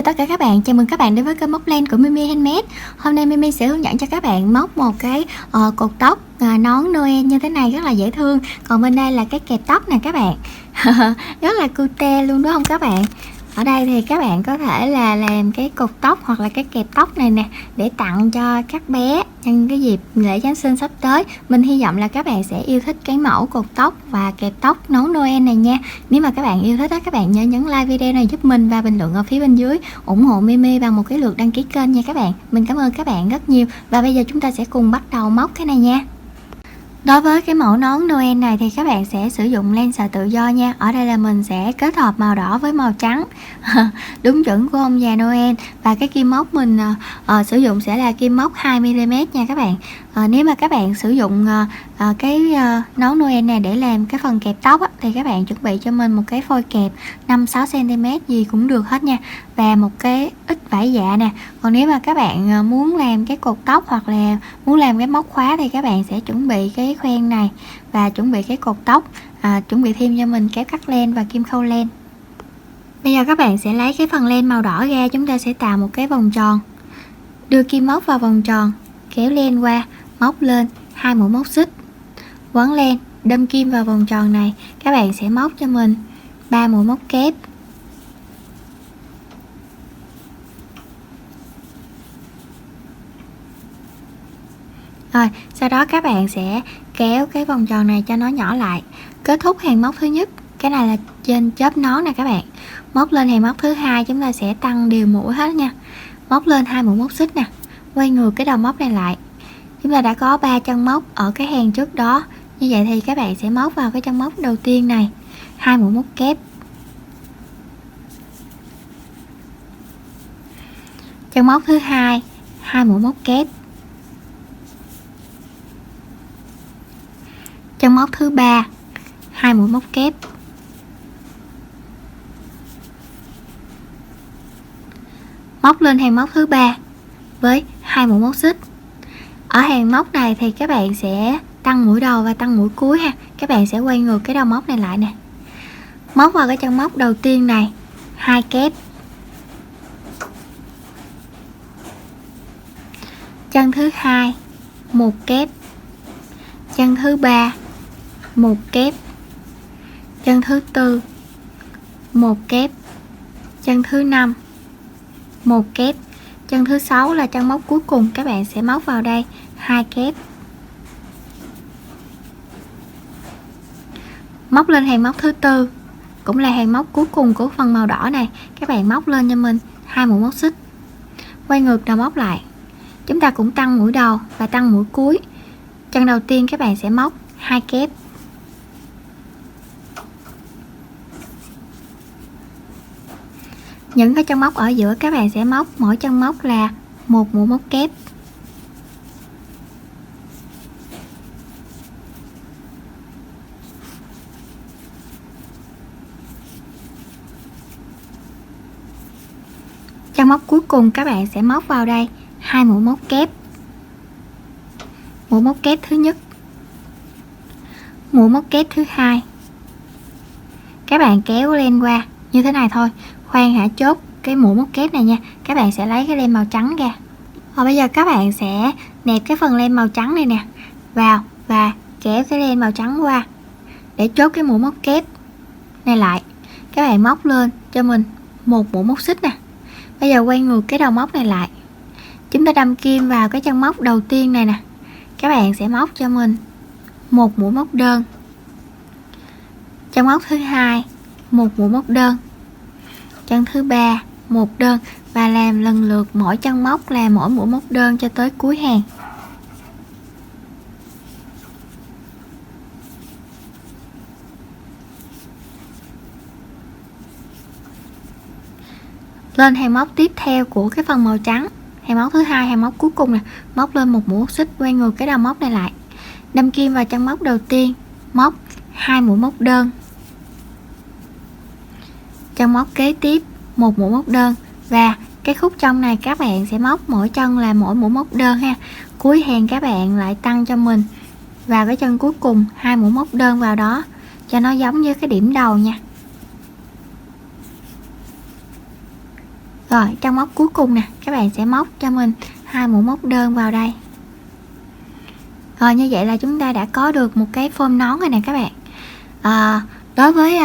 tất cả các bạn, chào mừng các bạn đến với kênh móc len của Mimi Handmade. Hôm nay Mimi sẽ hướng dẫn cho các bạn móc một cái cột tóc nón Noel như thế này rất là dễ thương. Còn bên đây là cái kẹp tóc nè các bạn. Rất là cute luôn đúng không các bạn? Ở đây thì các bạn có thể là làm cái cột tóc hoặc là cái kẹp tóc này nè để tặng cho các bé nhân cái dịp lễ Giáng sinh sắp tới. Mình hy vọng là các bạn sẽ yêu thích cái mẫu cột tóc và kẹp tóc nón Noel này nha. Nếu mà các bạn yêu thích đó, các bạn nhớ nhấn like video này giúp mình và bình luận ở phía bên dưới ủng hộ Mimi bằng một cái lượt đăng ký kênh nha các bạn. Mình cảm ơn các bạn rất nhiều. Và bây giờ chúng ta sẽ cùng bắt đầu móc cái này nha. Đối với cái mẫu nón Noel này thì các bạn sẽ sử dụng len sợi tự do nha. Ở đây là mình sẽ kết hợp màu đỏ với màu trắng. Đúng chuẩn của ông già Noel. Và cái kim móc mình sử dụng sẽ là kim móc 2mm nha các bạn. Nếu mà các bạn sử dụng cái nón Noel này để làm cái phần kẹp tóc á, thì các bạn chuẩn bị cho mình một cái phôi kẹp 5-6cm gì cũng được hết nha. Và một cái ít vải dạ nè. Còn nếu mà các bạn muốn làm cái cột tóc hoặc là muốn làm cái móc khóa thì các bạn sẽ chuẩn bị cái khoen này và chuẩn bị cái cột tóc, chuẩn bị thêm cho mình kéo cắt len và kim khâu len. Bây giờ các bạn sẽ lấy cái phần len màu đỏ ra, chúng ta sẽ tạo một cái vòng tròn, đưa kim móc vào vòng tròn, kéo len qua, móc lên 2 mũi móc xích, quấn len, đâm kim vào vòng tròn này. Các bạn sẽ móc cho mình 3 mũi móc kép, rồi sau đó các bạn sẽ kéo cái vòng tròn này cho nó nhỏ lại, kết thúc hàng móc thứ nhất. Cái này là trên chớp nón nè các bạn. Móc lên hàng móc thứ hai, chúng ta sẽ tăng đều mũi hết nha. Móc lên 2 mũi móc xích nè, quay ngược cái đầu móc này lại. Chúng ta đã có 3 chân móc ở cái hàng trước đó. Như vậy thì các bạn sẽ móc vào cái chân móc đầu tiên này 2 mũi móc kép, chân móc thứ hai 2 mũi móc kép, chân móc thứ ba 2 mũi móc kép, móc lên hàng móc thứ ba với 2 mũi móc xích. Ở hàng móc này thì các bạn sẽ tăng mũi đầu và tăng mũi cuối ha. Các bạn sẽ quay ngược cái đầu móc này lại nè, móc vào cái chân móc đầu tiên này 2 kép, chân thứ hai 1 kép, chân thứ ba 1 kép, chân thứ tư 1 kép, chân thứ năm 1 kép, chân thứ 6 là chân móc cuối cùng, các bạn sẽ móc vào đây 2 kép, móc lên hàng móc thứ tư, cũng là hàng móc cuối cùng của phần màu đỏ này. Các bạn móc lên cho mình 2 mũi móc xích, quay ngược đầu móc lại. Chúng ta cũng tăng mũi đầu và tăng mũi cuối. Chân đầu tiên các bạn sẽ móc 2 kép, những cái chân móc ở giữa các bạn sẽ móc mỗi chân móc là 1 mũi móc kép, chân móc cuối cùng các bạn sẽ móc vào đây 2 mũi móc kép, mũi móc kép thứ nhất, mũi móc kép thứ hai. Các bạn kéo len qua như thế này thôi. Khoan hả, chốt cái mũi móc kép này nha. Các bạn sẽ lấy cái len màu trắng ra. Rồi bây giờ các bạn sẽ nẹp cái phần len màu trắng này nè vào và kéo cái len màu trắng qua để chốt cái mũi móc kép này lại. Các bạn móc lên cho mình 1 mũi móc xích nè. Bây giờ quay ngược cái đầu móc này lại. Chúng ta đâm kim vào cái chân móc đầu tiên này nè. Các bạn sẽ móc cho mình 1 mũi móc đơn, chân móc thứ hai 1 mũi móc đơn, chân thứ ba 1 đơn, và làm lần lượt mỗi chân móc là mỗi mũi móc đơn cho tới cuối hàng. Lên hàng móc tiếp theo của cái phần màu trắng, hàng móc thứ hai, hàng móc cuối cùng nè, móc lên 1 mũi móc xích, quay ngược cái đầu móc này lại, đâm kim vào chân móc đầu tiên, móc 2 mũi móc đơn, chân móc kế tiếp 1 mũi móc đơn, và cái khúc trong này các bạn sẽ móc mỗi chân là mỗi mũi móc đơn ha. Cuối hàng các bạn lại tăng cho mình vào cái chân cuối cùng 2 mũi móc đơn vào đó cho nó giống như cái điểm đầu nha. Rồi trong móc cuối cùng nè, các bạn sẽ móc cho mình 2 mũi móc đơn vào đây. Rồi như vậy là chúng ta đã có được một cái form nón rồi nè các bạn. Đối với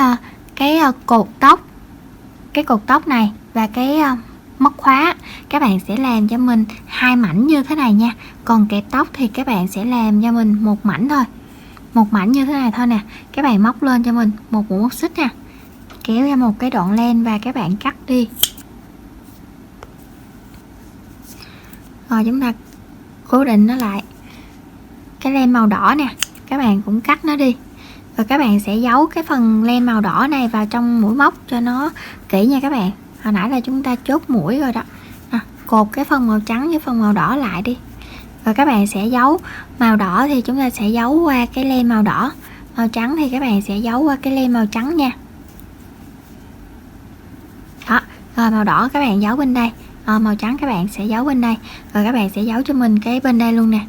cái cột tóc này và cái móc khóa, các bạn sẽ làm cho mình 2 mảnh như thế này nha. Còn kẹp tóc thì các bạn sẽ làm cho mình một mảnh thôi, một mảnh như thế này thôi nè. Các bạn móc lên cho mình một mũi móc xích nè, kéo ra một cái đoạn len và các bạn cắt đi. Rồi chúng ta cố định nó lại. Cái len màu đỏ nè, các bạn cũng cắt nó đi. Và các bạn sẽ giấu cái phần len màu đỏ này vào trong mũi móc cho nó kỹ nha các bạn. Hồi nãy là chúng ta chốt mũi rồi đó. Cột cái phần màu trắng với phần màu đỏ lại đi. Và các bạn sẽ giấu màu đỏ thì chúng ta sẽ giấu qua cái len màu đỏ, màu trắng thì các bạn sẽ giấu qua cái len màu trắng nha. Đó, rồi màu đỏ các bạn giấu bên đây, màu trắng các bạn sẽ giấu bên đây. Rồi các bạn sẽ giấu cho mình cái bên đây luôn nè.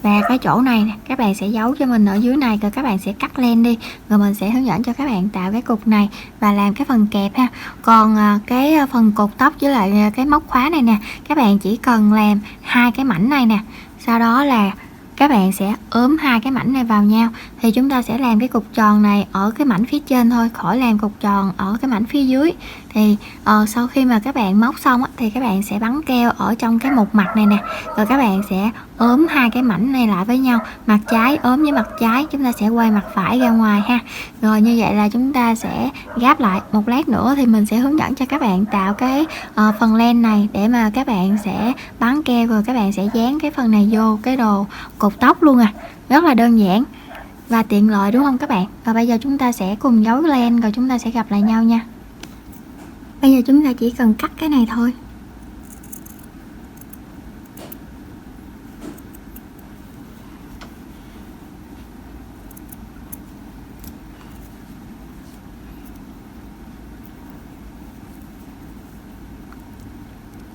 Và cái chỗ này nè, các bạn sẽ giấu cho mình ở dưới này. Rồi các bạn sẽ cắt len đi. Rồi mình sẽ hướng dẫn cho các bạn tạo cái cục này và làm cái phần kẹp ha. Còn cái phần cột tóc với lại cái móc khóa này nè, các bạn chỉ cần làm 2 cái mảnh này nè. Sau đó là các bạn sẽ ốm 2 cái mảnh này vào nhau. Thì chúng ta sẽ làm cái cục tròn này ở cái mảnh phía trên thôi, khỏi làm cục tròn ở cái mảnh phía dưới. Thì sau khi mà các bạn móc xong thì các bạn sẽ bắn keo ở trong cái một mặt này nè. Rồi các bạn sẽ ốm 2 cái mảnh này lại với nhau, mặt trái ốm với mặt trái, chúng ta sẽ quay mặt phải ra ngoài ha. Rồi như vậy là chúng ta sẽ gáp lại. Một lát nữa thì mình sẽ hướng dẫn cho các bạn tạo cái phần len này để mà các bạn sẽ bắn keo, rồi các bạn sẽ dán cái phần này vô cái đồ cột tóc luôn rất là đơn giản và tiện lợi đúng không các bạn. Và bây giờ chúng ta sẽ cùng giấu len rồi chúng ta sẽ gặp lại nhau nha. Bây giờ chúng ta chỉ cần cắt cái này thôi.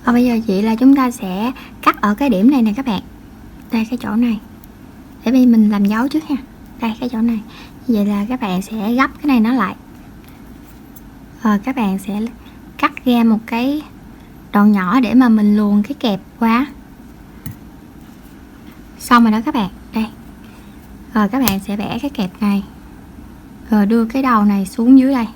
Và bây giờ chị là chúng ta sẽ cắt ở cái điểm này nè các bạn. Đây cái chỗ này. Để mình làm dấu trước ha. Đây cái chỗ này. Vậy là các bạn sẽ gấp cái này nó lại. Rồi các bạn sẽ cắt ra một cái đoạn nhỏ để mà mình luồn cái kẹp qua. Xong rồi đó các bạn. Đây. Rồi các bạn sẽ vẽ cái kẹp này. Rồi đưa cái đầu này xuống dưới đây.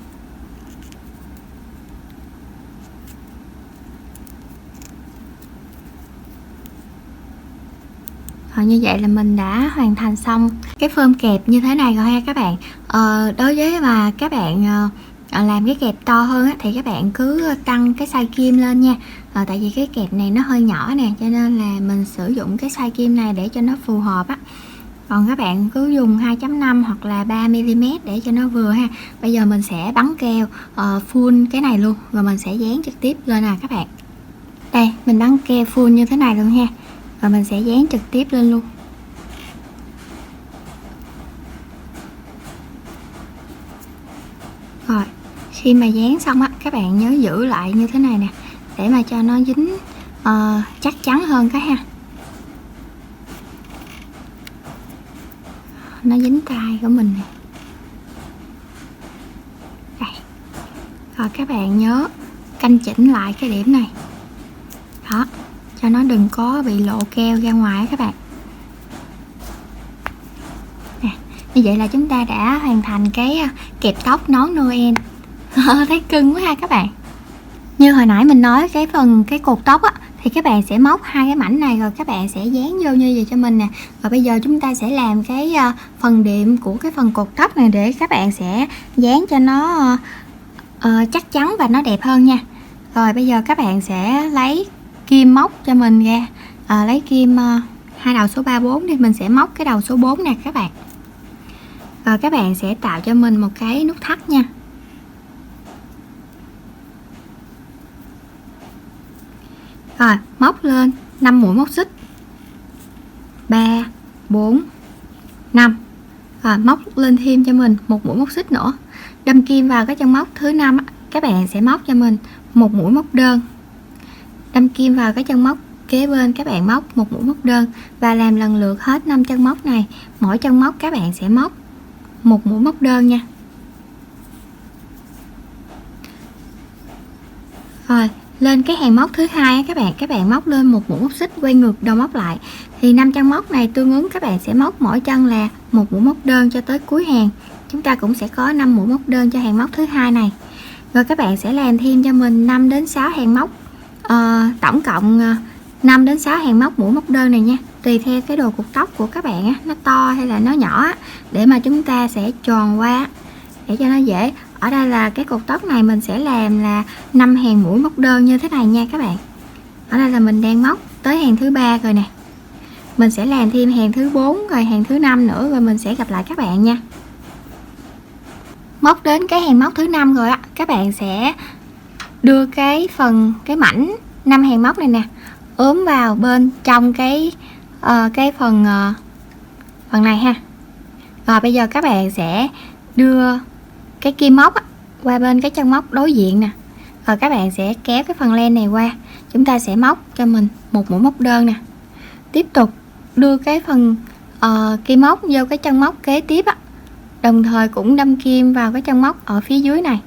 Như vậy là mình đã hoàn thành xong cái phơm kẹp như thế này rồi ha các bạn. Đối với mà các bạn làm cái kẹp to hơn thì các bạn cứ tăng cái size kim lên nha. Tại vì cái kẹp này nó hơi nhỏ nè, cho nên là mình sử dụng cái size kim này để cho nó phù hợp á. Còn các bạn cứ dùng 2.5 hoặc là 3mm để cho nó vừa ha. Bây giờ mình sẽ bắn keo full cái này luôn, rồi mình sẽ dán trực tiếp lên nè các bạn. Đây, mình bắn keo full như thế này luôn ha. Và mình sẽ dán trực tiếp lên luôn. Rồi khi mà dán xong các bạn nhớ giữ lại như thế này nè, để mà cho nó dính chắc chắn hơn cái ha. Nó dính tay của mình nè. Đây. Rồi các bạn nhớ canh chỉnh lại cái điểm này. Đó, cho nó đừng có bị lộ keo ra ngoài các bạn. Nè, như vậy là chúng ta đã hoàn thành cái kẹp tóc nón Noel. Thấy cưng quá ha các bạn. Như hồi nãy mình nói cái cột tóc thì các bạn sẽ móc 2 cái mảnh này rồi các bạn sẽ dán vô như vậy cho mình nè. Và bây giờ chúng ta sẽ làm cái phần điểm của cái phần cột tóc này để các bạn sẽ dán cho nó chắc chắn và nó đẹp hơn nha. Rồi bây giờ các bạn sẽ lấy kim móc cho mình ra, lấy kim 2 đầu số 3, 4 đi. Mình sẽ móc cái đầu số 4 nè các bạn. Rồi các bạn sẽ tạo cho mình một cái nút thắt nha. Rồi móc lên 5 mũi móc xích, 3, 4, 5. Rồi móc lên thêm cho mình một mũi móc xích nữa, đâm kim vào cái chân móc thứ 5 các bạn sẽ móc cho mình một mũi móc đơn, đâm kim vào cái chân móc kế bên các bạn móc một mũi móc đơn và làm lần lượt hết 5 chân móc này. Mỗi chân móc các bạn sẽ móc một mũi móc đơn nha. Rồi lên cái hàng móc thứ hai các bạn móc lên một mũi móc xích, quay ngược đầu móc lại. Thì 5 chân móc này tương ứng các bạn sẽ móc mỗi chân là một mũi móc đơn cho tới cuối hàng. Chúng ta cũng sẽ có 5 mũi móc đơn cho hàng móc thứ hai này. Rồi các bạn sẽ làm thêm cho mình 5 đến 6 hàng móc, tổng cộng 5 đến 6 hàng móc mũi móc đơn này nha, tùy theo cái đồ cột tóc của các bạn á, nó to hay là nó nhỏ á, để mà chúng ta sẽ tròn qua để cho nó dễ. Ở đây là cái cột tóc này mình sẽ làm là 5 hàng mũi móc đơn như thế này nha các bạn. Ở đây là mình đang móc tới hàng thứ 3 rồi nè, mình sẽ làm thêm hàng thứ 4 rồi hàng thứ 5 nữa, rồi mình sẽ gặp lại các bạn nha. Móc đến cái hàng móc thứ 5 rồi á, các bạn sẽ đưa cái mảnh 5 hàng móc này nè ướm vào bên trong cái phần này ha. Rồi bây giờ các bạn sẽ đưa cái kim móc á, qua bên cái chân móc đối diện nè, rồi các bạn sẽ kéo cái phần len này qua, chúng ta sẽ móc cho mình một mũi móc đơn nè. Tiếp tục đưa cái phần kim móc vô cái chân móc kế tiếp á, đồng thời cũng đâm kim vào cái chân móc ở phía dưới này.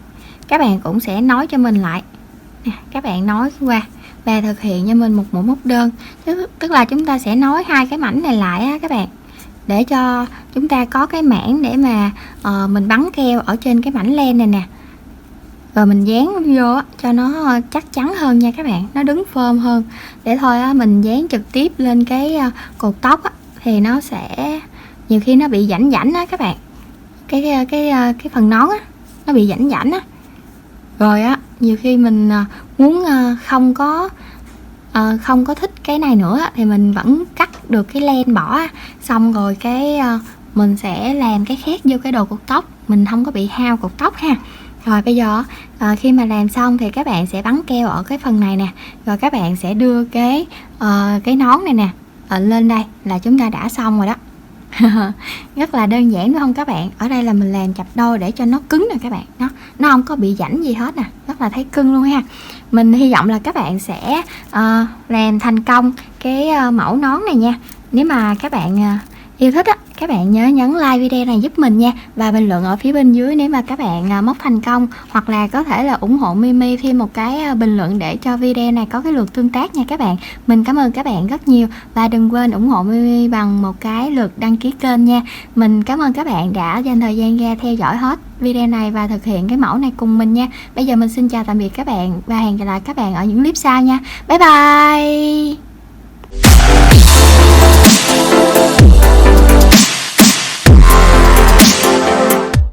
Các bạn cũng sẽ nối cho mình lại nè, các bạn nối qua và thực hiện cho mình một mũi móc đơn, tức là chúng ta sẽ nối hai cái mảnh này lại á các bạn, để cho chúng ta có cái mảng để mà mình bắn keo ở trên cái mảnh len này nè, rồi mình dán vô á, cho nó chắc chắn hơn nha các bạn, nó đứng phơm hơn. Để thôi á, mình dán trực tiếp lên cái cột tóc á, thì nó sẽ nhiều khi nó bị rãnh á các bạn, cái phần nón á nó bị rãnh á, rồi á nhiều khi mình muốn không có thích cái này nữa thì mình vẫn cắt được cái len bỏ, xong rồi cái mình sẽ làm cái khác vô cái đồ cột tóc, mình không có bị hao cột tóc ha. Rồi bây giờ khi mà làm xong thì các bạn sẽ bắn keo ở cái phần này nè, rồi các bạn sẽ đưa cái nón này nè lên đây là chúng ta đã xong rồi đó. Rất là đơn giản đúng không các bạn? Ở đây là mình làm chập đôi để cho nó cứng nè các bạn, nó không có bị rãnh gì hết nè, rất là thấy cưng luôn ha. Mình hy vọng là các bạn sẽ làm thành công cái mẫu nón này nha. Nếu mà các bạn yêu thích á, các bạn nhớ nhấn like video này giúp mình nha, và bình luận ở phía bên dưới nếu mà các bạn móc thành công, hoặc là có thể là ủng hộ Mimi thêm một cái bình luận để cho video này có cái lượt tương tác nha các bạn. Mình cảm ơn các bạn rất nhiều, và đừng quên ủng hộ Mimi bằng một cái lượt đăng ký kênh nha. Mình cảm ơn các bạn đã dành thời gian ra theo dõi hết video này và thực hiện cái mẫu này cùng mình nha. Bây giờ mình xin chào tạm biệt các bạn và hẹn gặp lại các bạn ở những clip sau nha. Bye bye.